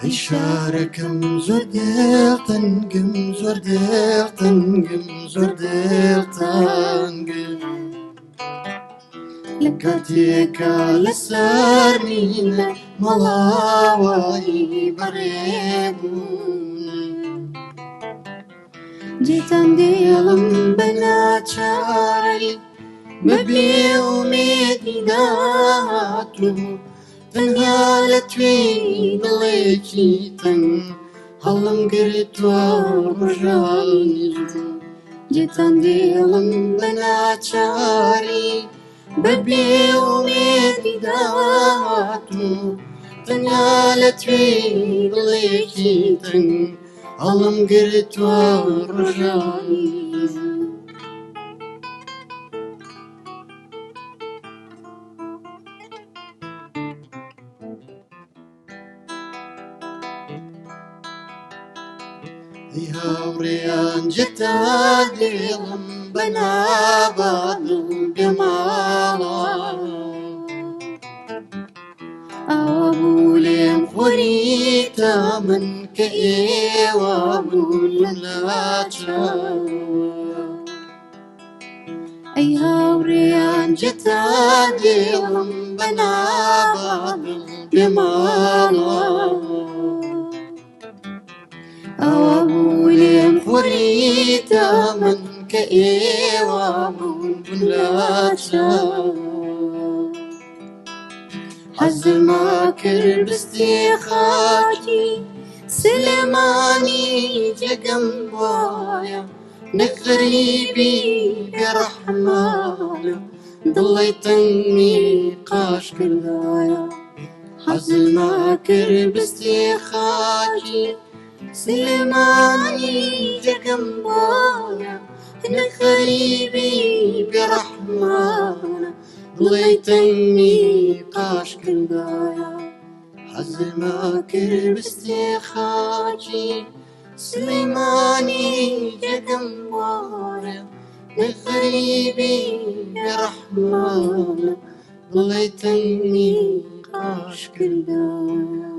ئەی شارەکەم زۆر دێڵتەنگم زۆر دێڵتەنگم زۆر دێڵتەنگم لە کاتێکە لەسەر مینە مەڵاوایی بەڕێبوون جێتان دێڵم بە ناچاری بەبێ ئومێدی داهاتوو تەنها لە توێی دڵێکی تەنگ هەڵم گرتووە ڕۆژانی زوو جێتان دێڵم بە ناچاری بەبێ ئومێدی داهاتوو تەنها لە توێی دڵێکی تەنگ هەڵم گرتووە ڕۆژانی زوو ئەی هاوڕێیان جێتا دێڵم بە نابات و بێماڵە ئاوا بوو لێم خۆریتا من کە ئێوە بوون لاچەوە ئەی هاوڕێیان جێتا دێڵم بە نابات و بێماڵە ئەوە بوو لێم خۆریتە من کە ئێوە بوون لاچەوە حەزما کرد بستێ خاکی سلێمانی جێگەم وایە نەک غەریبی بێڕەحمانە دڵی تەنگی قاش کردایە حەزما کرد بستێ خاکی سلێمانی جێگەم وایە نەک غەریبی بێڕەحمانە دڵی تەنگی قاش کردایە حەزما کرد بستێ خاکی سلێمانی جێگەم وایە نەک غەریبی بێڕەحمانە دڵی تەنگی قاش کردایە